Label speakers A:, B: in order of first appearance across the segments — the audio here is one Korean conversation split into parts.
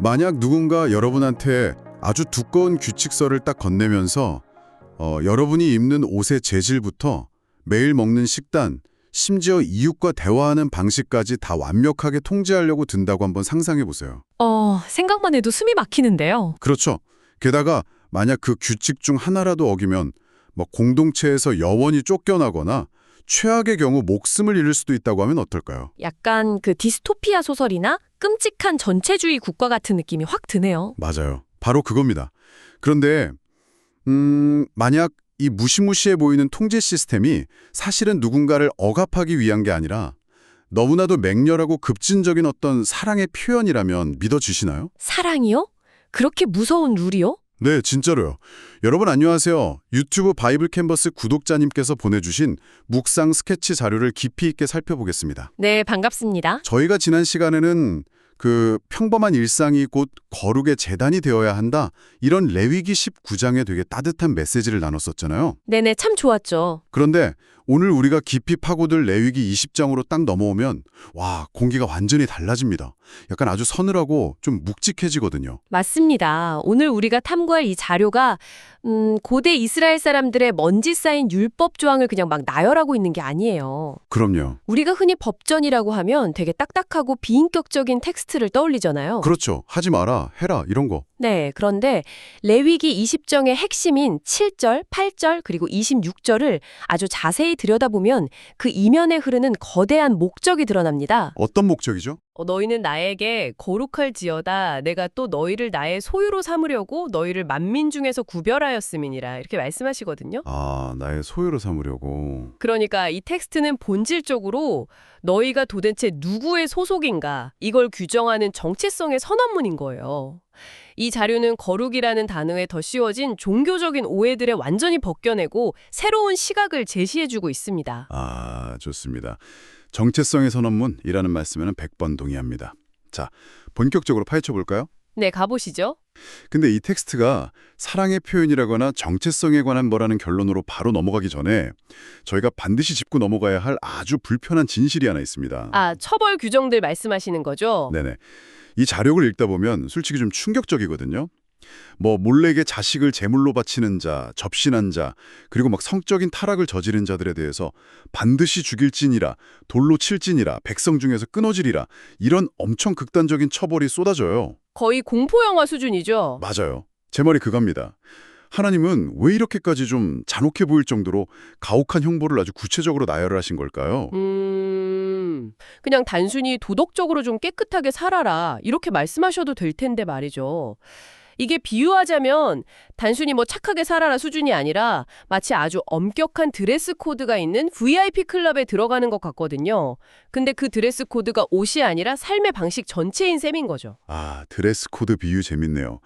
A: 만약 누군가 여러분한테 아주 두꺼운 규칙서를 딱 건네면서 여러분이 입는 옷의 재질부터 매일 먹는 식단, 심지어 이웃과 대화하는 방식까지 다 완벽하게 통제하려고 든다고 한번 상상해 보세요.
B: 생각만 해도 숨이 막히는데요.
A: 그렇죠. 게다가 만약 그 규칙 중 하나라도 어기면 공동체에서 영원히 쫓겨나거나 최악의 경우 목숨을 잃을 수도 있다고 하면 어떨까요?
B: 약간 그 디스토피아 소설이나 끔찍한 전체주의 국가 같은 느낌이 확 드네요.
A: 맞아요. 바로 그겁니다. 그런데 만약 이 무시무시해 보이는 통제 시스템이 사실은 누군가를 억압하기 위한 게 아니라 너무나도 맹렬하고 급진적인 어떤 사랑의 표현이라면 믿어지시나요?
B: 사랑이요? 그렇게 무서운 룰이요?
A: 네, 진짜로요. 여러분 안녕하세요. 유튜브 바이블 캔버스 구독자님께서 보내주신 묵상 스케치 자료를 깊이 있게 살펴보겠습니다.
B: 네, 반갑습니다.
A: 저희가 지난 시간에는 그 평범한 일상이 곧 거룩의 재단이 되어야 한다. 이런 레위기 19장에 되게 따뜻한 메시지를 나눴었잖아요.
B: 네네, 참 좋았죠.
A: 그런데 오늘 우리가 깊이 파고들 레위기 20장으로 딱 넘어오면 와, 공기가 완전히 달라집니다. 약간 아주 서늘하고 좀 묵직해지거든요.
B: 맞습니다. 오늘 우리가 탐구할 이 자료가 고대 이스라엘 사람들의 먼지 쌓인 율법 조항을 그냥 막 나열하고 있는 게 아니에요.
A: 그럼요.
B: 우리가 흔히 법전이라고 하면 되게 딱딱하고 비인격적인 텍스트를 떠올리잖아요.
A: 그렇죠. 하지 마라, 해라 이런 거.
B: 네, 그런데 레위기 20장의 핵심인 7절, 8절, 그리고 26절을 아주 자세히 들여다보면 그 이면에 흐르는 거대한 목적이 드러납니다.
A: 어떤 목적이죠?
B: 너희는 나에게 거룩할지어다. 내가 또 너희를 나의 소유로 삼으려고 너희를 만민 중에서 구별하였음이니라. 이렇게 말씀하시거든요.
A: 아, 나의 소유로 삼으려고.
B: 그러니까 이 텍스트는 본질적으로 너희가 도대체 누구의 소속인가 이걸 규정하는 정체성의 선언문인 거예요. 이 자료는 거룩이라는 단어에 더 씌워진 종교적인 오해들을 완전히 벗겨내고 새로운 시각을 제시해주고 있습니다.
A: 아, 좋습니다. 정체성의 선언문이라는 말씀에는 100번 동의합니다. 자, 본격적으로 파헤쳐볼까요?
B: 네, 가보시죠.
A: 근데 이 텍스트가 사랑의 표현이라거나 정체성에 관한 뭐라는 결론으로 바로 넘어가기 전에 저희가 반드시 짚고 넘어가야 할 아주 불편한 진실이 하나 있습니다.
B: 아, 처벌 규정들 말씀하시는 거죠?
A: 네네. 이 자료를 읽다 보면 솔직히 좀 충격적이거든요. 몰래게 자식을 제물로 바치는 자, 접신한 자, 그리고 성적인 타락을 저지른 자들에 대해서 반드시 죽일지니라, 돌로 칠지니라, 백성 중에서 끊어지리라 이런 엄청 극단적인 처벌이 쏟아져요.
B: 거의 공포영화 수준이죠?
A: 맞아요. 제 말이 그겁니다. 하나님은 왜 이렇게까지 좀 잔혹해 보일 정도로 가혹한 형벌을 아주 구체적으로 나열을 하신 걸까요?
B: 그냥 단순히 도덕적으로 좀 깨끗하게 살아라 이렇게 말씀하셔도 될 텐데 말이죠. 이게 비유하자면 단순히 착하게 살아라 수준이 아니라 마치 아주 엄격한 드레스 코드가 있는 VIP 클럽에 들어가는 것 같거든요. 근데 그 드레스 코드가 옷이 아니라 삶의 방식 전체인 셈인 거죠.
A: 아, 드레스 코드 비유 재밌네요.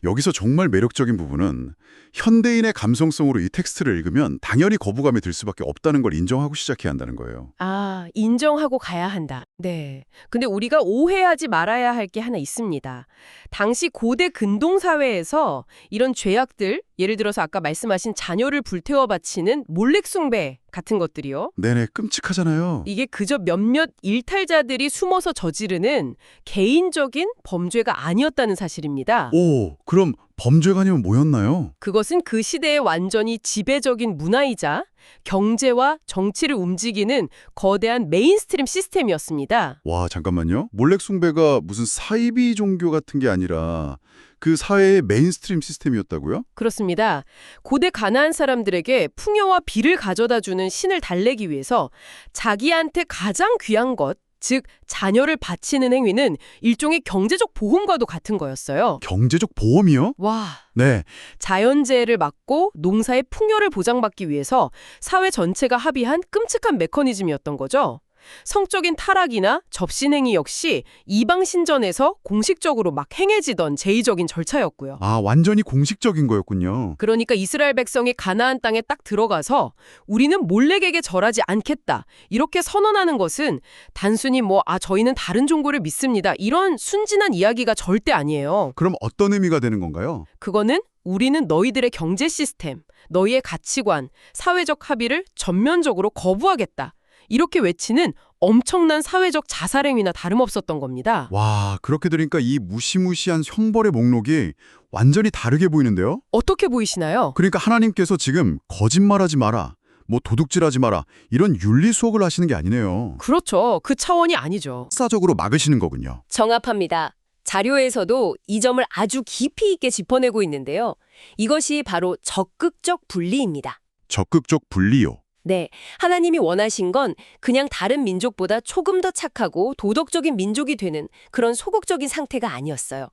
A: 여기서 정말 매력적인 부분은 현대인의 감성성으로 이 텍스트를 읽으면 당연히 거부감이 들 수밖에 없다는 걸 인정하고 시작해야 한다는 거예요.
B: 아, 인정하고 가야 한다. 네. 근데 우리가 오해하지 말아야 할 게 하나 있습니다. 당시 고대 근동 사회에서 이런 죄악들, 예를 들어서 아까 말씀하신 자녀를 불태워 바치는 몰렉숭배 같은 것들이요.
A: 네네, 끔찍하잖아요.
B: 이게 그저 몇몇 일탈자들이 숨어서 저지르는 개인적인 범죄가 아니었다는 사실입니다.
A: 오, 그럼 범죄가 아니면 뭐였나요?
B: 그것은 그 시대의 완전히 지배적인 문화이자 경제와 정치를 움직이는 거대한 메인스트림 시스템이었습니다.
A: 와, 잠깐만요. 몰렉숭배가 무슨 사이비 종교 같은 게 아니라 그 사회의 메인스트림 시스템이었다고요?
B: 그렇습니다. 고대 가나안 사람들에게 풍요와 비를 가져다주는 신을 달래기 위해서 자기한테 가장 귀한 것, 즉 자녀를 바치는 행위는 일종의 경제적 보험과도 같은 거였어요.
A: 경제적 보험이요?
B: 와,
A: 네.
B: 자연재해를 막고 농사의 풍요를 보장받기 위해서 사회 전체가 합의한 끔찍한 메커니즘이었던 거죠. 성적인 타락이나 접신행위 역시 이방 신전에서 공식적으로 막 행해지던 제의적인 절차였고요.
A: 아, 완전히 공식적인 거였군요.
B: 그러니까 이스라엘 백성이 가나안 땅에 딱 들어가서 우리는 몰렉에게 절하지 않겠다. 이렇게 선언하는 것은 단순히 저희는 다른 종교를 믿습니다. 이런 순진한 이야기가 절대 아니에요.
A: 그럼 어떤 의미가 되는 건가요?
B: 그거는 우리는 너희들의 경제 시스템, 너희의 가치관, 사회적 합의를 전면적으로 거부하겠다. 이렇게 외치는 엄청난 사회적 자살행위나 다름없었던 겁니다.
A: 와, 그렇게 들으니까 이 무시무시한 형벌의 목록이 완전히 다르게 보이는데요?
B: 어떻게 보이시나요?
A: 그러니까 하나님께서 지금 거짓말하지 마라, 뭐 도둑질하지 마라, 이런 윤리 수업을 하시는 게 아니네요.
B: 그렇죠. 그 차원이 아니죠.
A: 역사적으로 막으시는 거군요.
C: 정합합니다. 자료에서도 이 점을 아주 깊이 있게 짚어내고 있는데요. 이것이 바로 적극적 분리입니다.
A: 적극적 분리요.
C: 네, 하나님이 원하신 건 그냥 다른 민족보다 조금 더 착하고 도덕적인 민족이 되는 그런 소극적인 상태가 아니었어요.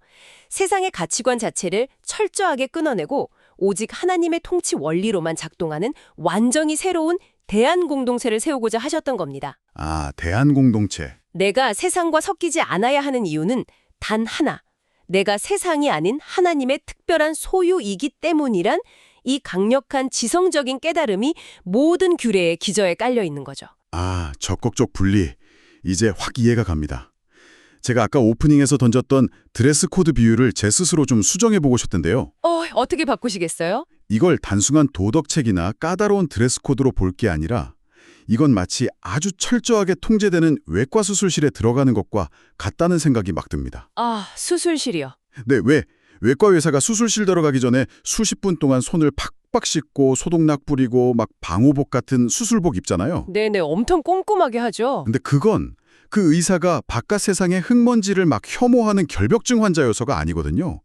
C: 세상의 가치관 자체를 철저하게 끊어내고 오직 하나님의 통치 원리로만 작동하는 완전히 새로운 대안 공동체를 세우고자 하셨던 겁니다.
A: 아, 대한공동체.
C: 내가 세상과 섞이지 않아야 하는 이유는 단 하나. 내가 세상이 아닌 하나님의 특별한 소유이기 때문이란 이 강력한 지성적인 깨달음이 모든 규례의 기저에 깔려 있는 거죠.
A: 아, 적극적 분리. 이제 확 이해가 갑니다. 제가 아까 오프닝에서 던졌던 드레스 코드 비유를 제 스스로 좀 수정해보고 싶던데요.
C: 어떻게 바꾸시겠어요?
A: 이걸 단순한 도덕책이나 까다로운 드레스 코드로 볼 게 아니라 이건 마치 아주 철저하게 통제되는 외과 수술실에 들어가는 것과 같다는 생각이 막 듭니다.
C: 아, 수술실이요.
A: 네, 왜? 외과 의사가 수술실 들어가기 전에 수십 분 동안 손을 팍팍 씻고 소독약 뿌리고 막 방호복 같은 수술복 입잖아요.
C: 네네, 엄청 꼼꼼하게 하죠.
A: 근데 그건 그 의사가 바깥 세상의 흙먼지를 막 혐오하는 결벽증 환자여서가 아니거든요.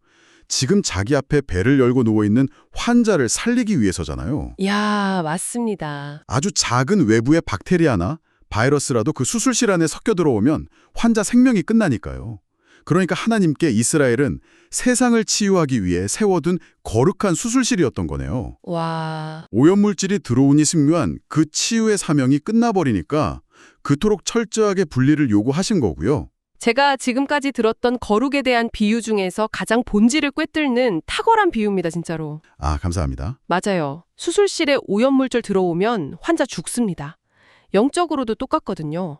A: 지금 자기 앞에 배를 열고 누워있는 환자를 살리기 위해서잖아요.
C: 야, 맞습니다.
A: 아주 작은 외부의 박테리아나 바이러스라도 그 수술실 안에 섞여 들어오면 환자 생명이 끝나니까요. 그러니까 하나님께 이스라엘은 세상을 치유하기 위해 세워둔 거룩한 수술실이었던 거네요.
C: 와,
A: 오염물질이 들어오니 승류한 그 치유의 사명이 끝나버리니까 그토록 철저하게 분리를 요구하신 거고요.
B: 제가 지금까지 들었던 거룩에 대한 비유 중에서 가장 본질을 꿰뚫는 탁월한 비유입니다, 진짜로.
A: 아, 감사합니다.
B: 맞아요. 수술실에 오염물질 들어오면 환자 죽습니다. 영적으로도 똑같거든요.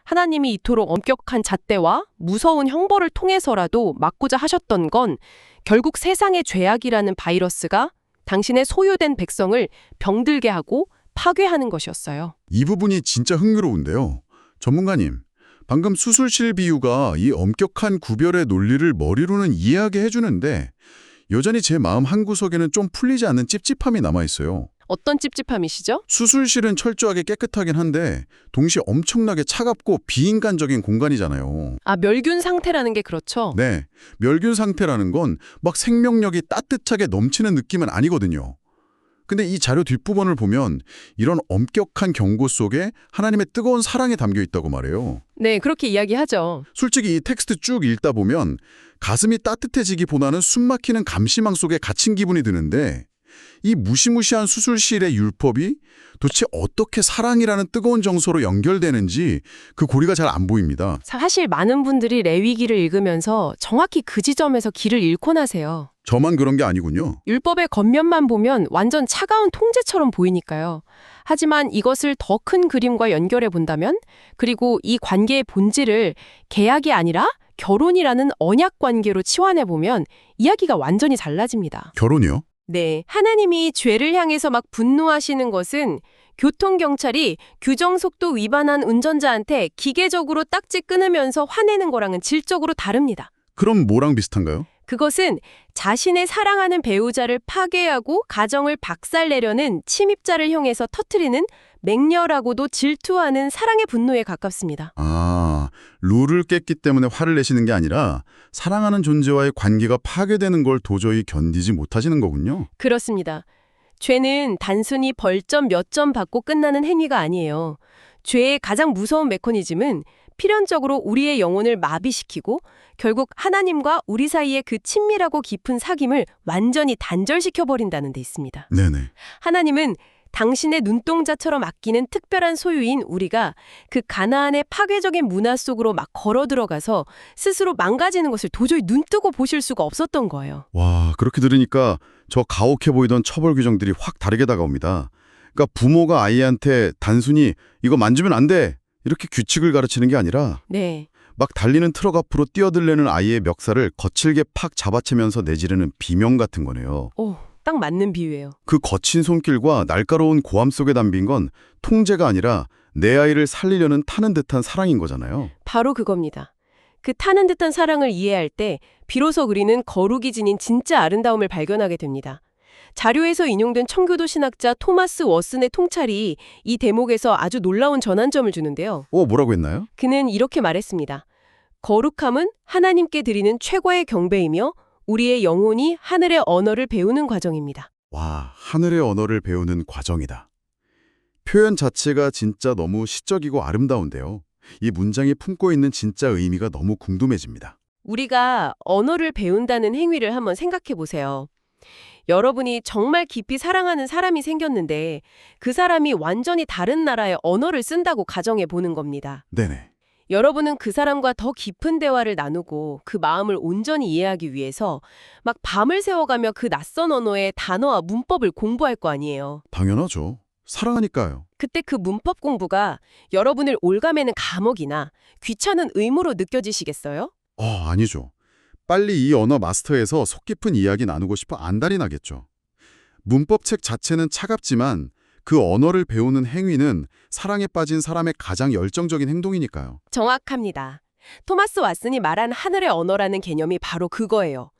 B: 하나님이 이토록 엄격한 잣대와 무서운 형벌을 통해서라도 막고자 하셨던 건 결국 세상의 죄악이라는 바이러스가 당신의 소유된 백성을 병들게 하고 파괴하는 것이었어요.
A: 이 부분이 진짜 흥미로운데요. 전문가님, 방금 수술실 비유가 이 엄격한 구별의 논리를 머리로는 이해하게 해주는데 여전히 제 마음 한구석에는 좀 풀리지 않는 찝찝함이 남아있어요.
B: 어떤 찝찝함이시죠?
A: 수술실은 철저하게 깨끗하긴 한데 동시에 엄청나게 차갑고 비인간적인 공간이잖아요.
B: 아, 멸균 상태라는 게 그렇죠?
A: 네, 멸균 상태라는 건 막 생명력이 따뜻하게 넘치는 느낌은 아니거든요. 근데 이 자료 뒷부분을 보면 이런 엄격한 경고 속에 하나님의 뜨거운 사랑이 담겨 있다고 말해요.
B: 네, 그렇게 이야기하죠.
A: 솔직히 이 텍스트 쭉 읽다 보면 가슴이 따뜻해지기보다는 숨막히는 감시망 속에 갇힌 기분이 드는데 이 무시무시한 수술실의 율법이 도대체 어떻게 사랑이라는 뜨거운 정서로 연결되는지 그 고리가 잘 안 보입니다.
B: 사실 많은 분들이 레위기를 읽으면서 정확히 그 지점에서 길을 잃곤 하세요.
A: 저만 그런 게 아니군요.
B: 율법의 겉면만 보면 완전 차가운 통제처럼 보이니까요. 하지만 이것을 더 큰 그림과 연결해 본다면, 그리고 이 관계의 본질을 계약이 아니라 결혼이라는 언약 관계로 치환해 보면 이야기가 완전히 달라집니다.
A: 결혼이요?
B: 네, 하나님이 죄를 향해서 막 분노하시는 것은 교통경찰이 규정속도 위반한 운전자한테 기계적으로 딱지 끊으면서 화내는 거랑은 질적으로 다릅니다.
A: 그럼 뭐랑 비슷한가요?
B: 그것은 자신의 사랑하는 배우자를 파괴하고 가정을 박살내려는 침입자를 향해서 터뜨리는 맹렬하고도 질투하는 사랑의 분노에 가깝습니다.
A: 아, 룰을 깼기 때문에 화를 내시는 게 아니라 사랑하는 존재와의 관계가 파괴되는 걸 도저히 견디지 못하시는 거군요.
B: 그렇습니다. 죄는 단순히 벌점 몇 점 받고 끝나는 행위가 아니에요. 죄의 가장 무서운 메커니즘은 필연적으로 우리의 영혼을 마비시키고 결국 하나님과 우리 사이의 그 친밀하고 깊은 사귐을 완전히 단절시켜버린다는 데 있습니다.
A: 네네.
B: 하나님은 당신의 눈동자처럼 아끼는 특별한 소유인 우리가 그 가나안의 파괴적인 문화 속으로 막 걸어 들어가서 스스로 망가지는 것을 도저히 눈뜨고 보실 수가 없었던 거예요.
A: 와, 그렇게 들으니까 저 가혹해 보이던 처벌 규정들이 확 다르게 다가옵니다. 그러니까 부모가 아이한테 단순히 이거 만지면 안 돼! 이렇게 규칙을 가르치는 게 아니라
B: 네.
A: 막 달리는 트럭 앞으로 뛰어들려는 아이의 멱살을 거칠게 팍 잡아채면서 내지르는 비명 같은 거네요.
B: 오, 딱 맞는 비유예요.
A: 그 거친 손길과 날카로운 고함 속에 담긴 건 통제가 아니라 내 아이를 살리려는 타는 듯한 사랑인 거잖아요.
B: 바로 그겁니다. 그 타는 듯한 사랑을 이해할 때 비로소 우리는 거룩이 지닌 진짜 아름다움을 발견하게 됩니다. 자료에서 인용된 청교도 신학자 토마스 워슨의 통찰이 이 대목에서 아주 놀라운 전환점을 주는데요.
A: 뭐라고 했나요?
B: 그는 이렇게 말했습니다. 거룩함은 하나님께 드리는 최고의 경배이며 우리의 영혼이 하늘의 언어를 배우는 과정입니다.
A: 와, 하늘의 언어를 배우는 과정이다. 표현 자체가 진짜 너무 시적이고 아름다운데요. 이 문장이 품고 있는 진짜 의미가 너무 궁금해집니다.
B: 우리가 언어를 배운다는 행위를 한번 생각해 보세요. 여러분이 정말 깊이 사랑하는 사람이 생겼는데 그 사람이 완전히 다른 나라의 언어를 쓴다고 가정해 보는 겁니다.
A: 네네.
B: 여러분은 그 사람과 더 깊은 대화를 나누고 그 마음을 온전히 이해하기 위해서 막 밤을 새워가며 그 낯선 언어의 단어와 문법을 공부할 거 아니에요.
A: 당연하죠. 사랑하니까요.
B: 그때 그 문법 공부가 여러분을 올가매는 감옥이나 귀찮은 의무로 느껴지시겠어요?
A: 아니죠. 빨리 이 언어 마스터에서 속 깊은 이야기 나누고 싶어 안달이 나겠죠. 문법책 자체는 차갑지만 그 언어를 배우는 행위는 사랑에 빠진 사람의 가장 열정적인 행동이니까요.
B: 정확합니다. 토마스 왓슨이 말한 하늘의 언어라는 개념이 바로 그거예요.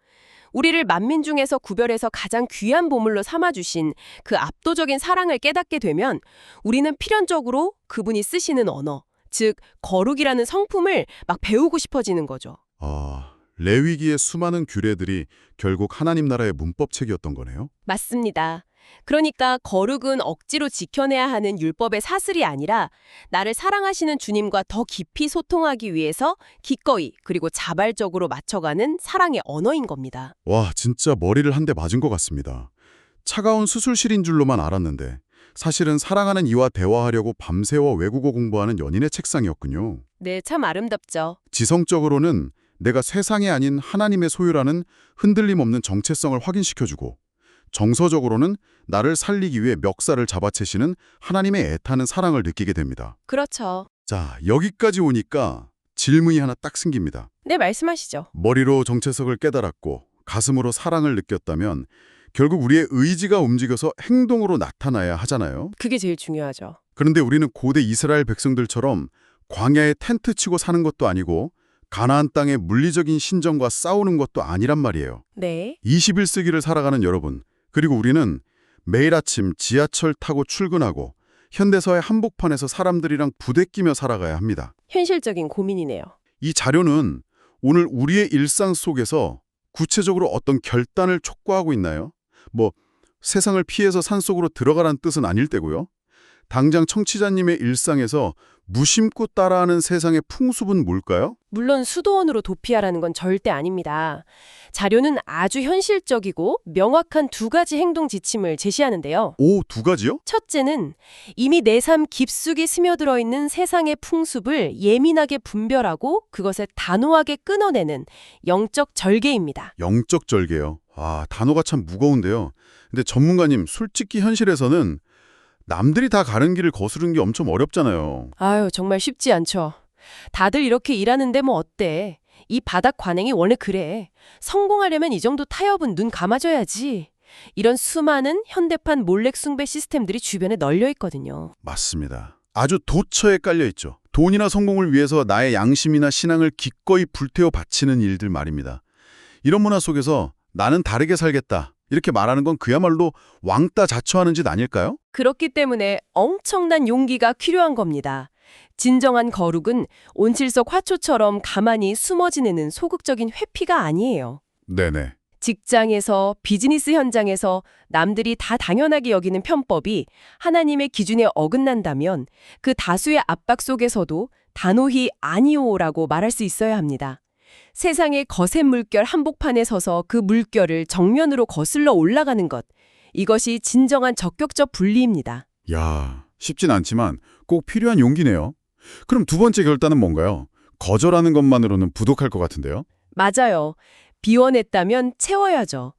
B: 우리를 만민 중에서 구별해서 가장 귀한 보물로 삼아주신 그 압도적인 사랑을 깨닫게 되면 우리는 필연적으로 그분이 쓰시는 언어, 즉 거룩이라는 성품을 막 배우고 싶어지는 거죠.
A: 레위기의 수많은 규례들이 결국 하나님 나라의 문법책이었던 거네요.
B: 맞습니다. 그러니까 거룩은 억지로 지켜내야 하는 율법의 사슬이 아니라 나를 사랑하시는 주님과 더 깊이 소통하기 위해서 기꺼이 그리고 자발적으로 맞춰가는 사랑의 언어인 겁니다.
A: 와, 진짜 머리를 한 대 맞은 것 같습니다. 차가운 수술실인 줄로만 알았는데 사실은 사랑하는 이와 대화하려고 밤새워 외국어 공부하는 연인의 책상이었군요.
B: 네, 참 아름답죠.
A: 지성적으로는 내가 세상이 아닌 하나님의 소유라는 흔들림 없는 정체성을 확인시켜주고 정서적으로는 나를 살리기 위해 멱살을 잡아채시는 하나님의 애타는 사랑을 느끼게 됩니다.
B: 그렇죠.
A: 자, 여기까지 오니까 질문이 하나 딱 생깁니다.
B: 네, 말씀하시죠.
A: 머리로 정체성을 깨달았고 가슴으로 사랑을 느꼈다면 결국 우리의 의지가 움직여서 행동으로 나타나야 하잖아요.
B: 그게 제일 중요하죠.
A: 그런데 우리는 고대 이스라엘 백성들처럼 광야에 텐트 치고 사는 것도 아니고 가나안 땅의 물리적인 신정과 싸우는 것도 아니란 말이에요.
B: 네.
A: 21세기를 살아가는 여러분, 그리고 우리는 매일 아침 지하철 타고 출근하고 현대사의 한복판에서 사람들이랑 부대끼며 살아가야 합니다.
B: 현실적인 고민이네요.
A: 이 자료는 오늘 우리의 일상 속에서 구체적으로 어떤 결단을 촉구하고 있나요? 세상을 피해서 산속으로 들어가란 뜻은 아닐 테고요. 당장 청취자님의 일상에서 무심코 따라하는 세상의 풍습은 뭘까요?
B: 물론 수도원으로 도피하라는 건 절대 아닙니다. 자료는 아주 현실적이고 명확한 두 가지 행동 지침을 제시하는데요.
A: 두 가지요?
B: 첫째는 이미 내 삶 깊숙이 스며들어 있는 세상의 풍습을 예민하게 분별하고 그것을 단호하게 끊어내는 영적 절개입니다.
A: 영적 절개요. 단어가 참 무거운데요. 근데 전문가님, 솔직히 현실에서는 남들이 다 가는 길을 거스르는 게 엄청 어렵잖아요.
B: 아유, 정말 쉽지 않죠. 다들 이렇게 일하는데 뭐 어때? 이 바닥 관행이 원래 그래. 성공하려면 이 정도 타협은 눈 감아줘야지. 이런 수많은 현대판 몰래 숭배 시스템들이 주변에 널려 있거든요.
A: 맞습니다. 아주 도처에 깔려 있죠. 돈이나 성공을 위해서 나의 양심이나 신앙을 기꺼이 불태워 바치는 일들 말입니다. 이런 문화 속에서 나는 다르게 살겠다, 이렇게 말하는 건 그야말로 왕따 자처하는 짓 아닐까요?
B: 그렇기 때문에 엄청난 용기가 필요한 겁니다. 진정한 거룩은 온실속 화초처럼 가만히 숨어 지내는 소극적인 회피가 아니에요.
A: 네네.
B: 직장에서, 비즈니스 현장에서 남들이 다 당연하게 여기는 편법이 하나님의 기준에 어긋난다면 그 다수의 압박 속에서도 단호히 아니오라고 말할 수 있어야 합니다. 세상의 거센 물결 한복판에 서서 그 물결을 정면으로 거슬러 올라가는 것, 이것이 진정한 적격적 분리입니다.
A: 야, 쉽진 않지만 꼭 필요한 용기네요. 그럼 두 번째 결단은 뭔가요? 거절하는 것만으로는 부족할 것 같은데요?
B: 맞아요. 비워냈다면 채워야죠.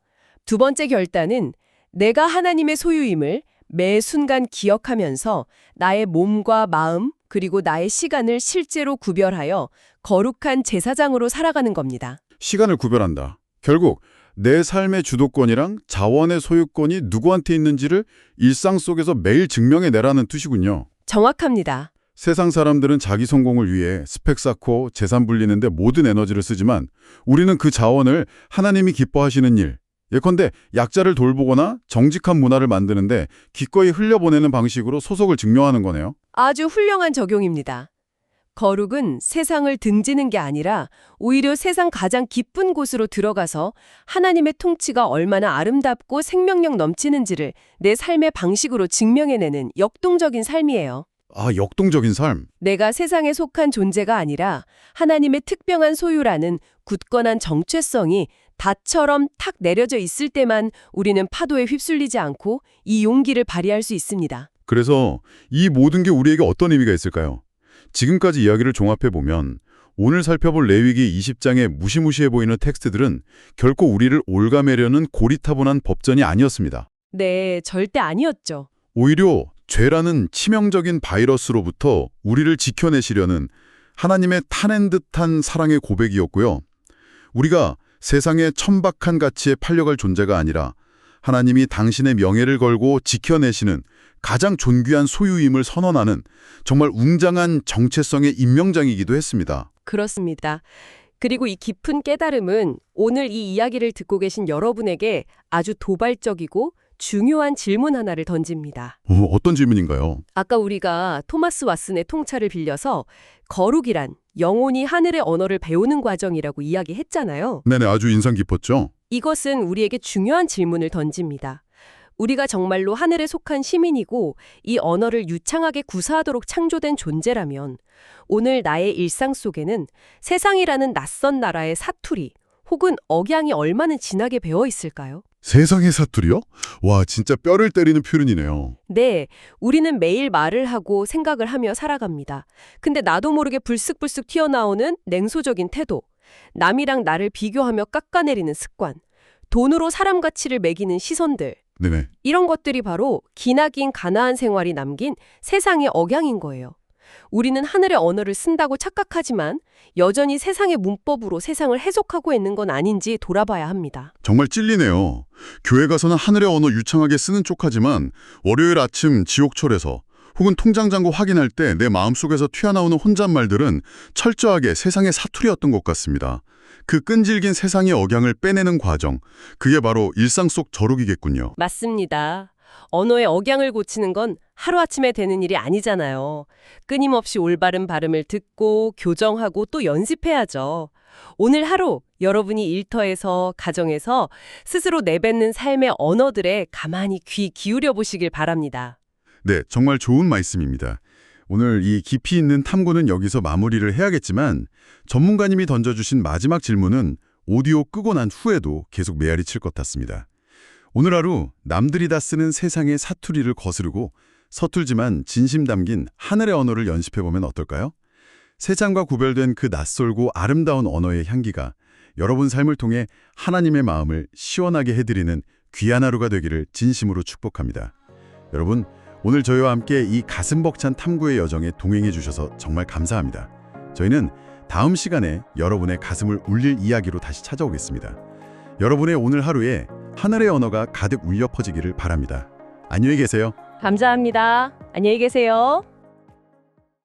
B: 두 번째 결단은 내가 하나님의 소유임을 매 순간 기억하면서 나의 몸과 마음 그리고 나의 시간을 실제로 구별하여 거룩한 제사장으로 살아가는 겁니다.
A: 시간을 구별한다. 결국 내 삶의 주도권이랑 자원의 소유권이 누구한테 있는지를 일상 속에서 매일 증명해내라는 뜻이군요.
B: 정확합니다.
A: 세상 사람들은 자기 성공을 위해 스펙 쌓고 재산 불리는데 모든 에너지를 쓰지만 우리는 그 자원을 하나님이 기뻐하시는 일, 예컨대 약자를 돌보거나 정직한 문화를 만드는데 기꺼이 흘려보내는 방식으로 소속을 증명하는 거네요.
C: 아주 훌륭한 적용입니다. 거룩은 세상을 등지는 게 아니라 오히려 세상 가장 깊은 곳으로 들어가서 하나님의 통치가 얼마나 아름답고 생명력 넘치는지를 내 삶의 방식으로 증명해내는 역동적인 삶이에요.
A: 아, 역동적인 삶.
C: 내가 세상에 속한 존재가 아니라 하나님의 특별한 소유라는 굳건한 정체성이 닷처럼 탁 내려져 있을 때만 우리는 파도에 휩쓸리지 않고 이 용기를 발휘할 수 있습니다.
A: 그래서 이 모든 게 우리에게 어떤 의미가 있을까요? 지금까지 이야기를 종합해보면 오늘 살펴볼 레위기 20장의 무시무시해 보이는 텍스트들은 결코 우리를 올가매려는 고리타분한 법전이 아니었습니다.
C: 네, 절대 아니었죠.
A: 오히려 죄라는 치명적인 바이러스로부터 우리를 지켜내시려는 하나님의 타낸 듯한 사랑의 고백이었고요. 우리가 세상의 천박한 가치에 팔려갈 존재가 아니라 하나님이 당신의 명예를 걸고 지켜내시는 가장 존귀한 소유임을 선언하는 정말 웅장한 정체성의 임명장이기도 했습니다.
C: 그렇습니다. 그리고 이 깊은 깨달음은 오늘 이 이야기를 듣고 계신 여러분에게 아주 도발적이고 중요한 질문 하나를 던집니다.
A: 어떤 질문인가요?
C: 아까 우리가 토마스 왓슨의 통찰을 빌려서 거룩이란 영혼이 하늘의 언어를 배우는 과정이라고 이야기했잖아요.
A: 네네, 아주 인상 깊었죠?
C: 이것은 우리에게 중요한 질문을 던집니다. 우리가 정말로 하늘에 속한 시민이고 이 언어를 유창하게 구사하도록 창조된 존재라면 오늘 나의 일상 속에는 세상이라는 낯선 나라의 사투리 혹은 억양이 얼마나 진하게 배어 있을까요?
A: 세상의 사투리요? 와, 진짜 뼈를 때리는 표현이네요.
C: 네, 우리는 매일 말을 하고 생각을 하며 살아갑니다. 근데 나도 모르게 불쑥불쑥 튀어나오는 냉소적인 태도, 남이랑 나를 비교하며 깎아내리는 습관, 돈으로 사람 가치를 매기는 시선들,
A: 네네.
C: 이런 것들이 바로 기나긴 가나안 생활이 남긴 세상의 억양인 거예요. 우리는 하늘의 언어를 쓴다고 착각하지만 여전히 세상의 문법으로 세상을 해석하고 있는 건 아닌지 돌아봐야 합니다.
A: 정말 찔리네요. 교회 가서는 하늘의 언어 유창하게 쓰는 척하지만 월요일 아침 지옥철에서 혹은 통장 잔고 확인할 때 내 마음속에서 튀어나오는 혼잣말들은 철저하게 세상의 사투리였던 것 같습니다. 그 끈질긴 세상의 억양을 빼내는 과정, 그게 바로 일상 속 저룩이겠군요.
C: 맞습니다. 언어의 억양을 고치는 건 하루아침에 되는 일이 아니잖아요. 끊임없이 올바른 발음을 듣고 교정하고 또 연습해야죠. 오늘 하루 여러분이 일터에서 가정에서 스스로 내뱉는 삶의 언어들에 가만히 귀 기울여 보시길 바랍니다.
A: 네, 정말 좋은 말씀입니다. 오늘 이 깊이 있는 탐구는 여기서 마무리를 해야겠지만 전문가님이 던져주신 마지막 질문은 오디오 끄고 난 후에도 계속 메아리 칠 것 같습니다. 오늘 하루 남들이 다 쓰는 세상의 사투리를 거스르고 서툴지만 진심 담긴 하늘의 언어를 연습해보면 어떨까요? 세상과 구별된 그 낯설고 아름다운 언어의 향기가 여러분 삶을 통해 하나님의 마음을 시원하게 해드리는 귀한 하루가 되기를 진심으로 축복합니다. 여러분, 오늘 저희와 함께 이 가슴 벅찬 탐구의 여정에 동행해 주셔서 정말 감사합니다. 저희는 다음 시간에 여러분의 가슴을 울릴 이야기로 다시 찾아오겠습니다. 여러분의 오늘 하루에 하늘의 언어가 가득 울려 퍼지기를 바랍니다. 안녕히 계세요.
C: 감사합니다. 안녕히 계세요.